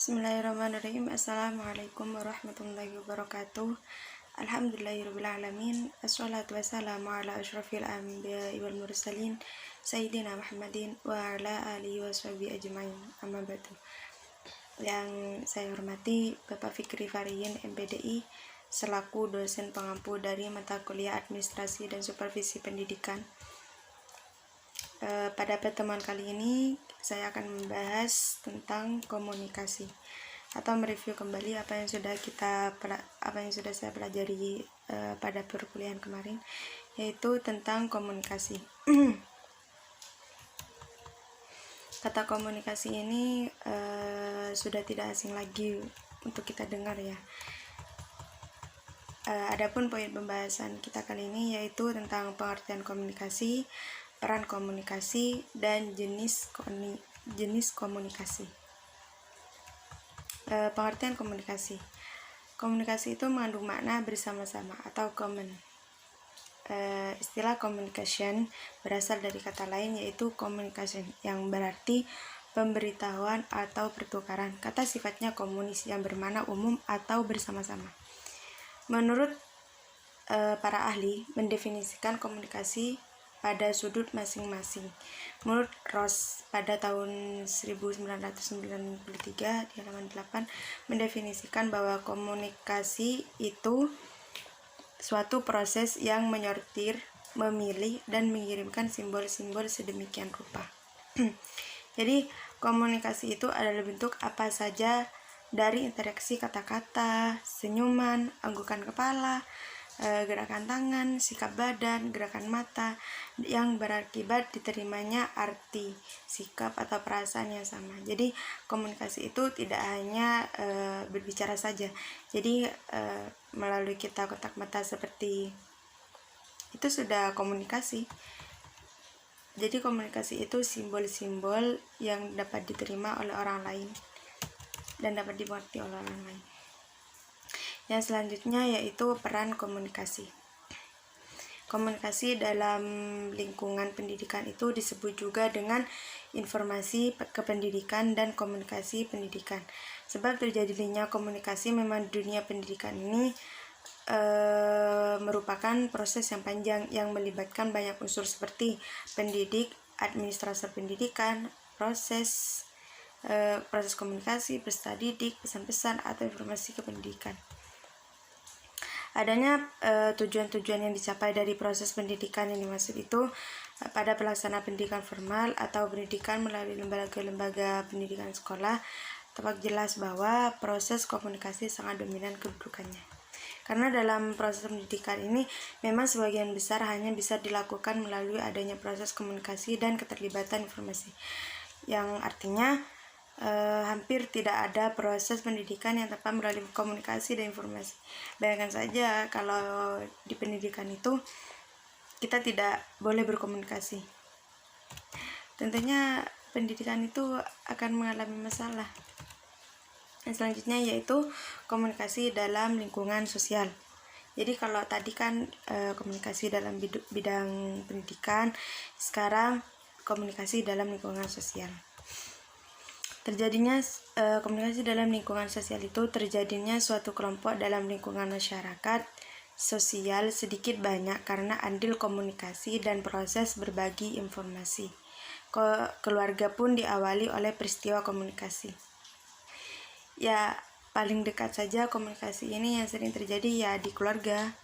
Bismillahirrahmanirrahim. Assalamualaikum warahmatullahi wabarakatuh. Alhamdulillahirrahmanirrahim. Assalatu wassalamu ala ashrafil anbiya'i wal mursalin Sayyidina Muhammadin wa ala alihi wa sahbihi ajma'in. Amma ba'du. Yang saya hormati Bapak Fikri Fariyin MPDI selaku dosen pengampu dari mata kuliah Administrasi dan Supervisi Pendidikan. Pada pertemuan kali ini saya akan membahas tentang komunikasi atau mereview kembali apa yang sudah saya pelajari pada perkuliahan kemarin, yaitu tentang komunikasi. Kata komunikasi ini sudah tidak asing lagi untuk kita dengar ya. Adapun poin pembahasan kita kali ini yaitu tentang pengertian komunikasi, peran komunikasi, dan jenis komunikasi. Pengertian komunikasi. Komunikasi itu mengandung makna bersama-sama atau common. Istilah communication berasal dari kata lain yaitu communication yang berarti pemberitahuan atau pertukaran. Kata sifatnya komunis yang bermakna umum atau bersama-sama. Menurut para ahli mendefinisikan komunikasi pada sudut masing-masing. Menurut Ross pada tahun 1993 di halaman 8 mendefinisikan bahwa komunikasi itu suatu proses yang menyortir, memilih, dan mengirimkan simbol-simbol sedemikian rupa. Jadi komunikasi itu adalah bentuk apa saja dari interaksi kata-kata, senyuman, anggukan kepala, gerakan tangan, sikap badan, gerakan mata yang berakibat diterimanya arti, sikap atau perasaan yang sama. Jadi komunikasi itu tidak hanya berbicara saja. Jadi melalui kita kontak mata seperti itu sudah komunikasi. Jadi komunikasi itu simbol-simbol yang dapat diterima oleh orang lain dan dapat dimengerti oleh orang lain. Yang selanjutnya yaitu peran komunikasi. Komunikasi dalam lingkungan pendidikan itu disebut juga dengan informasi kependidikan dan komunikasi pendidikan. Sebab terjadinya komunikasi memang dunia pendidikan ini merupakan proses yang panjang yang melibatkan banyak unsur seperti pendidik, administrator pendidikan, proses komunikasi, peserta didik, pesan-pesan atau informasi kependidikan. Adanya tujuan-tujuan yang dicapai dari proses pendidikan yang dimaksud itu pada pelaksanaan pendidikan formal atau pendidikan melalui lembaga-lembaga pendidikan sekolah, tampak jelas bahwa proses komunikasi sangat dominan kedudukannya. Karena dalam proses pendidikan ini memang sebagian besar hanya bisa dilakukan melalui adanya proses komunikasi dan keterlibatan informasi, yang artinya hampir tidak ada proses pendidikan yang tanpa melalui komunikasi dan informasi. Bayangkan saja kalau di pendidikan itu kita tidak boleh berkomunikasi, tentunya pendidikan itu akan mengalami masalah. Yang selanjutnya yaitu komunikasi dalam lingkungan sosial. Jadi kalau tadi kan komunikasi dalam bidang pendidikan, sekarang komunikasi dalam lingkungan sosial. Terjadinya komunikasi dalam lingkungan sosial itu terjadinya suatu kelompok dalam lingkungan masyarakat sosial sedikit banyak karena andil komunikasi dan proses berbagi informasi. Keluarga pun diawali oleh peristiwa komunikasi. Ya, paling dekat saja komunikasi ini yang sering terjadi ya di keluarga.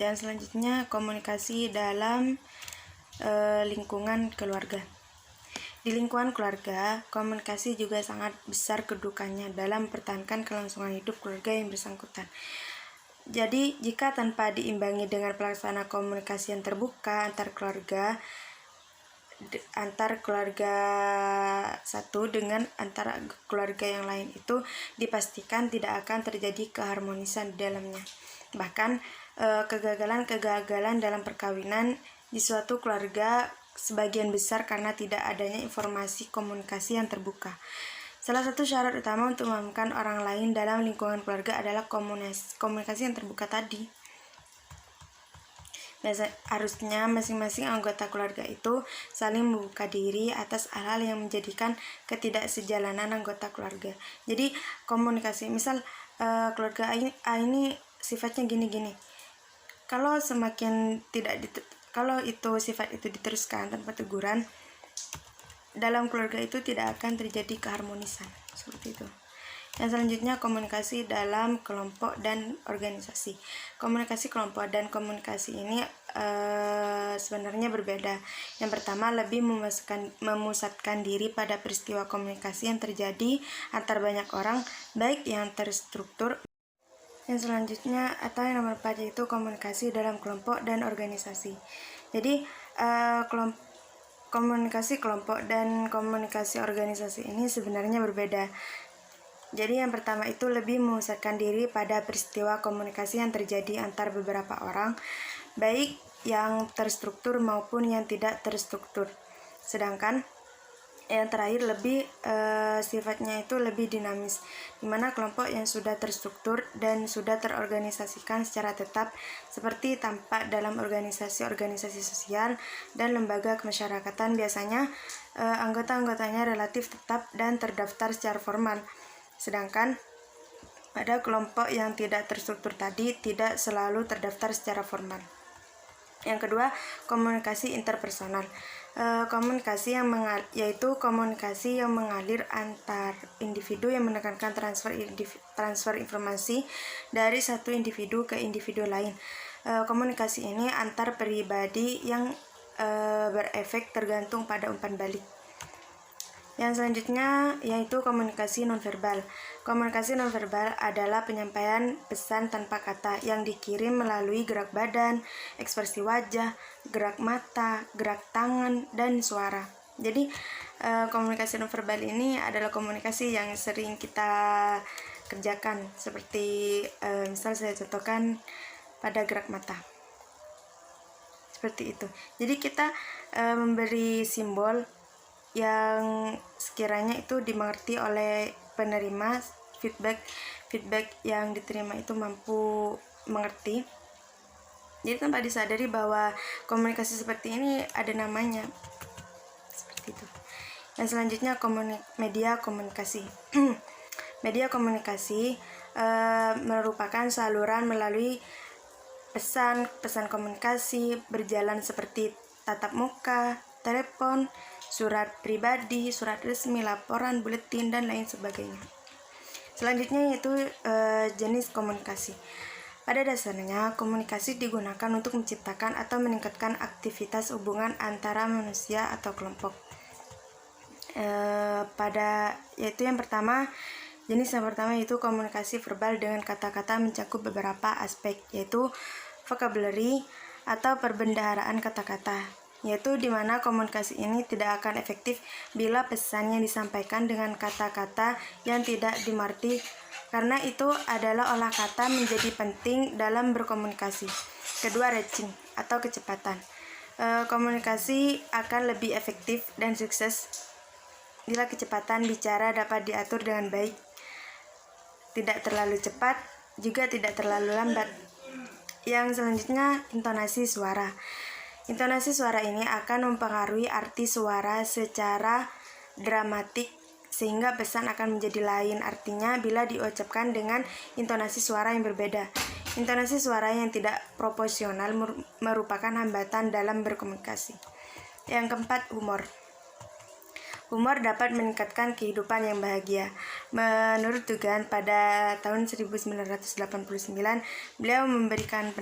Dan selanjutnya komunikasi dalam lingkungan keluarga. Di lingkungan keluarga, komunikasi juga sangat besar kedudukannya dalam mempertahankan kelangsungan hidup keluarga yang bersangkutan. Jadi, jika tanpa diimbangi dengan pelaksana komunikasi yang terbuka antar keluarga satu dengan antara keluarga yang lain itu dipastikan tidak akan terjadi keharmonisan di dalamnya. Bahkan kegagalan dalam perkawinan di suatu keluarga sebagian besar karena tidak adanya informasi komunikasi yang terbuka. Salah satu syarat utama untuk memahamkan orang lain dalam lingkungan keluarga adalah komunikasi yang terbuka tadi. Harusnya masing-masing anggota keluarga itu saling membuka diri atas hal-hal yang menjadikan ketidaksejalanan anggota keluarga. Jadi komunikasi, misal keluarga A ini sifatnya gini-gini. Kalau itu sifat itu diteruskan tanpa teguran, dalam keluarga itu tidak akan terjadi keharmonisan, seperti itu. Yang selanjutnya, komunikasi dalam kelompok dan organisasi. Komunikasi kelompok dan komunikasi ini sebenarnya berbeda. Yang pertama, lebih memusatkan diri pada peristiwa komunikasi yang terjadi antar banyak orang, baik yang terstruktur. Yang selanjutnya, atau yang nomor 4, yaitu komunikasi dalam kelompok dan organisasi. Jadi komunikasi kelompok dan komunikasi organisasi ini sebenarnya berbeda. Jadi yang pertama itu lebih memusatkan diri pada peristiwa komunikasi yang terjadi antar beberapa orang, baik yang terstruktur maupun yang tidak terstruktur. Sedangkan yang terakhir sifatnya itu lebih dinamis, di mana kelompok yang sudah terstruktur dan sudah terorganisasikan secara tetap, seperti tampak dalam organisasi-organisasi sosial dan lembaga kemasyarakatan, biasanya anggota-anggotanya relatif tetap dan terdaftar secara formal. Sedangkan pada kelompok yang tidak terstruktur tadi tidak selalu terdaftar secara formal. Yang kedua, komunikasi interpersonal. Yaitu komunikasi yang mengalir antar individu yang menekankan transfer informasi dari satu individu ke individu lain. Komunikasi ini antar pribadi yang berefek tergantung pada umpan balik. Yang selanjutnya yaitu komunikasi nonverbal. Komunikasi nonverbal adalah penyampaian pesan tanpa kata yang dikirim melalui gerak badan, ekspresi wajah, gerak mata, gerak tangan, dan suara. Jadi komunikasi nonverbal ini adalah komunikasi yang sering kita kerjakan, seperti misal saya contohkan pada gerak mata. Seperti itu. Jadi kita memberi simbol yang sekiranya itu dimengerti oleh penerima, feedback yang diterima itu mampu mengerti. Jadi tanpa disadari bahwa komunikasi seperti ini ada namanya, seperti itu. Yang selanjutnya, media komunikasi. Media komunikasi merupakan saluran melalui pesan komunikasi berjalan seperti tatap muka, telepon, surat pribadi, surat resmi, laporan, buletin, dan lain sebagainya. Selanjutnya yaitu jenis komunikasi. Pada dasarnya, komunikasi digunakan untuk menciptakan atau meningkatkan aktivitas hubungan antara manusia atau kelompok. Jenis yang pertama yaitu komunikasi verbal dengan kata-kata mencakup beberapa aspek, yaitu vocabulary atau perbendaharaan kata-kata, yaitu di mana komunikasi ini tidak akan efektif bila pesan yang disampaikan dengan kata-kata yang tidak dimengerti, karena itu adalah olah kata menjadi penting dalam berkomunikasi. Kedua, reaching atau kecepatan. Komunikasi akan lebih efektif dan sukses bila kecepatan bicara dapat diatur dengan baik, tidak terlalu cepat, juga tidak terlalu lambat. Yang selanjutnya, intonasi suara. Intonasi suara ini akan mempengaruhi arti suara secara dramatik, sehingga pesan akan menjadi lain artinya bila diucapkan dengan intonasi suara yang berbeda. Intonasi suara yang tidak proporsional merupakan hambatan dalam berkomunikasi. Yang keempat, humor. Humor dapat meningkatkan kehidupan yang bahagia. Menurut Dugan, pada tahun 1989, beliau memberikan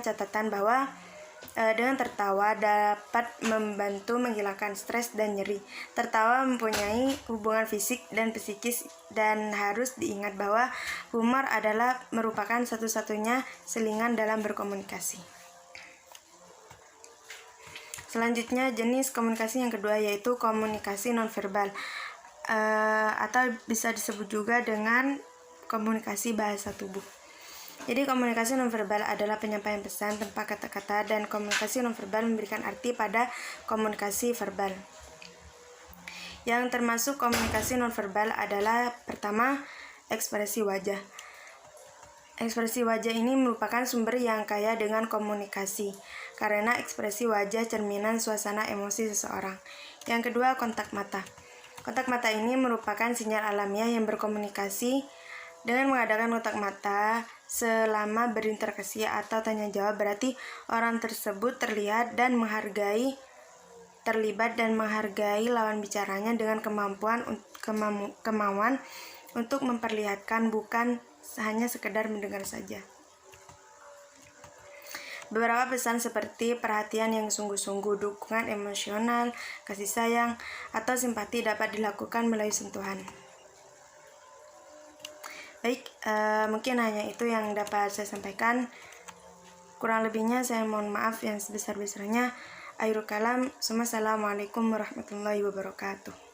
catatan bahwa dengan tertawa dapat membantu menghilangkan stres dan nyeri. Tertawa mempunyai hubungan fisik dan psikis, dan harus diingat bahwa humor adalah merupakan satu-satunya selingan dalam berkomunikasi. Selanjutnya, jenis komunikasi yang kedua yaitu komunikasi nonverbal, atau bisa disebut juga dengan komunikasi bahasa tubuh. Jadi komunikasi nonverbal adalah penyampaian pesan tanpa kata-kata, dan komunikasi nonverbal memberikan arti pada komunikasi verbal. Yang termasuk komunikasi nonverbal adalah pertama, ekspresi wajah. Ekspresi wajah ini merupakan sumber yang kaya dengan komunikasi, karena ekspresi wajah cerminan suasana emosi seseorang. Yang kedua, kontak mata. Kontak mata ini merupakan sinyal alamiah yang berkomunikasi dengan mengadakan kontak mata selama berinteraksi atau tanya jawab, berarti orang tersebut terlibat dan menghargai lawan bicaranya dengan kemauan untuk memperlihatkan, bukan hanya sekedar mendengar saja. Beberapa pesan seperti perhatian yang sungguh-sungguh, dukungan emosional, kasih sayang, atau simpati dapat dilakukan melalui sentuhan. Baik, mungkin hanya itu yang dapat saya sampaikan. Kurang lebihnya saya mohon maaf yang sebesar-besarnya. Akhirul kalam, assalamualaikum warahmatullahi wabarakatuh.